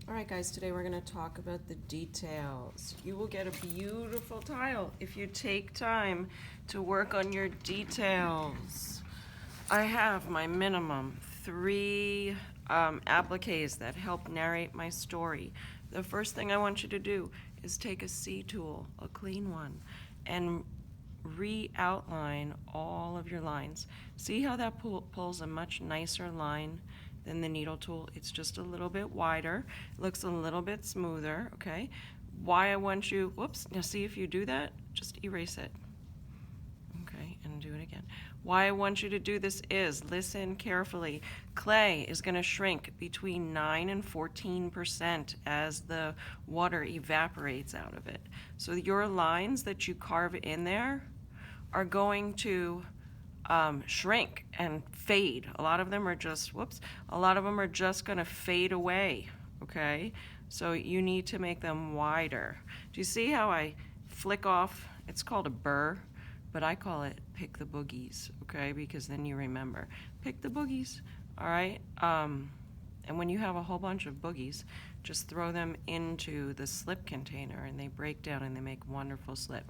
All right, guys, today we're going to talk about the details. You will get a beautiful tile if you take time to work on your details. I have my minimum 3 appliques that help narrate my story. The first thing I want you to do is take a C tool, a clean one, and re-outline all of your lines. See how that pulls a much nicer line than the needle tool? It's just a little bit wider, looks a little bit smoother, okay? Why I want you, whoops, now see if you do that, just erase it. Okay, and do it again. Why I want you to do this is, listen carefully. Clay is going to shrink between 9 and 14% as the water evaporates out of it. So your lines that you carve in there are going to shrink and fade. A lot of them are just, a lot of them are just going to fade away, okay? So you need to make them wider. Do you see how I flick off? It's called a burr, but I call it pick the boogies, okay? Because then you remember. Pick the boogies, all right? And when you have a whole bunch of boogies, just throw them into the slip container and they break down and they make wonderful slip.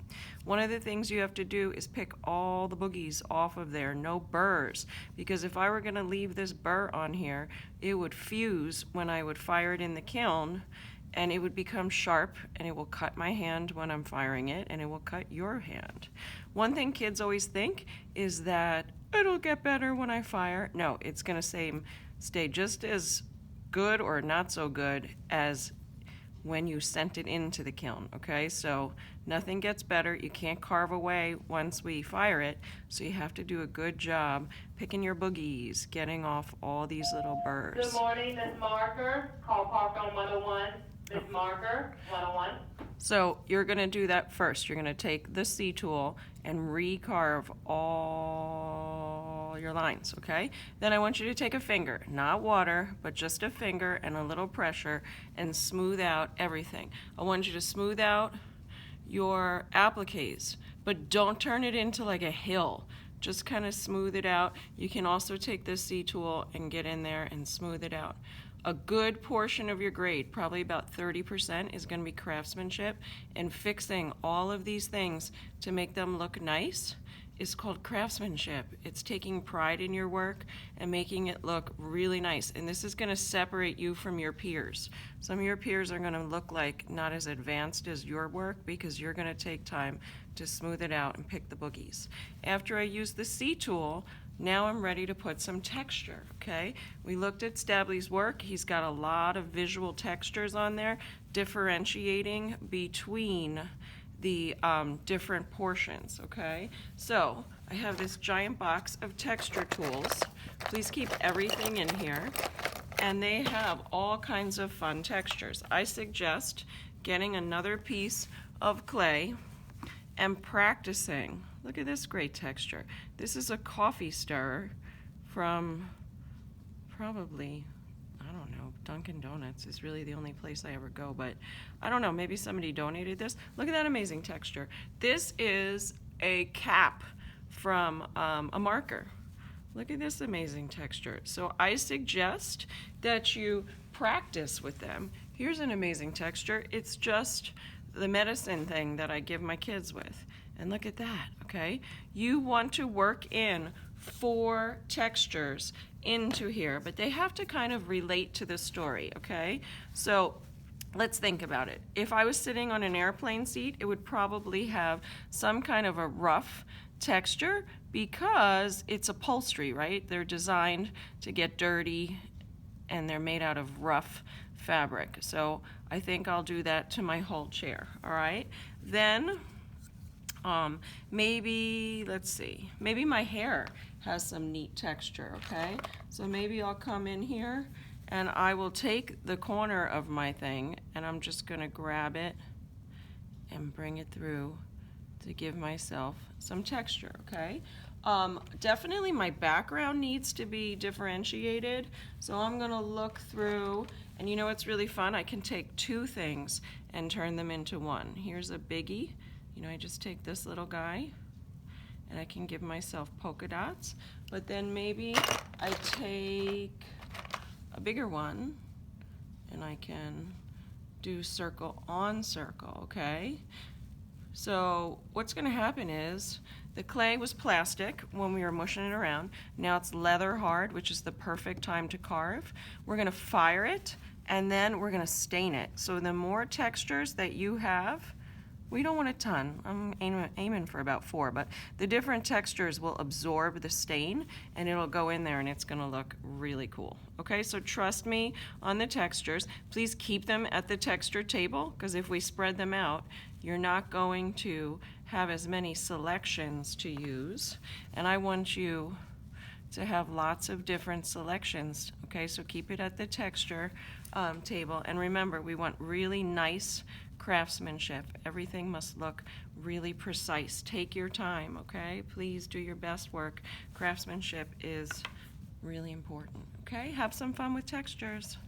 One of the things you have to do is pick all the boogies off of there, no burrs, because if I were gonna leave this burr on here, it would fuse when I would fire it in the kiln and it would become sharp and it will cut my hand when I'm firing it and it will cut your hand. One thing kids always think is that it'll get better when I fire. No, it's gonna stay just as good or not so good as when you sent it into the kiln, okay? So nothing gets better. You can't carve away once we fire it, so you have to do a good job picking your boogies, getting off all these little burrs. Good morning, Miss Marker. Call Park on 101. Miss Marker, 101. So you're going to do that first. You're going to take the C tool and recarve all your lines, okay? Then I want you to take a finger, not water, but just a finger and a little pressure and smooth out everything. I want you to smooth out your appliques, but don't turn it into like a hill. Just kind of smooth it out. You can also take the C tool and get in there and smooth it out. A good portion of your grade, probably about 30%, is going to be craftsmanship, and fixing all of these things to make them look nice is called craftsmanship. It's taking pride in your work and making it look really nice, and this is going to separate you from your peers. Some of your peers are going to look like not as advanced as your work because you're going to take time to smooth it out and pick the boogies. After I use the C tool, now I'm ready to put some texture, okay? We looked at Stabley's work. He's got a lot of visual textures on there, differentiating between the different portions, okay? So I have this giant box of texture tools. Please keep everything in here. And they have all kinds of fun textures. I suggest getting another piece of clay and practicing. Look at this great texture. This is a coffee stirrer from probably, I don't know, Dunkin' Donuts is really the only place I ever go, but I don't know, maybe somebody donated this. Look at that amazing texture. This is a cap from a marker. Look at this amazing texture. So I suggest that you practice with them. Here's an amazing texture. It's just the medicine thing that I give my kids with. And look at that, okay? You want to work in 4 textures into here, but they have to kind of relate to the story, okay? So let's think about it. If I was sitting on an airplane seat, it would probably have some kind of a rough texture because it's upholstery, right? They're designed to get dirty and they're made out of rough fabric. So I think I'll do that to my whole chair, all right? Then maybe, let's see, maybe my hair has some neat texture, okay? So maybe I'll come in here and I will take the corner of my thing and I'm just gonna grab it and bring it through to give myself some texture, okay? Definitely my background needs to be differentiated, so I'm gonna look through, and you know what's really fun? I can take 2 things and turn them into one. Here's a biggie. You know, I just take this little guy and I can give myself polka dots, but then maybe I take a bigger one and I can do circle on circle, okay? So what's going to happen is the clay was plastic when we were mushing it around. Now it's leather hard, which is the perfect time to carve. We're going to fire it, and then we're going to stain it. So the more textures that you have, we don't want a ton. I'm aiming for about 4, but the different textures will absorb the stain, and it'll go in there, and it's going to look really cool. Okay, so trust me on the textures. Please keep them at the texture table, because if we spread them out, you're not going to have as many selections to use, and I want you to have lots of different selections. Okay, so keep it at the texture table, and remember, we want really nice craftsmanship. Everything must look really precise. Take your time, okay? Please do your best work. Craftsmanship is really important, okay? Have some fun with textures.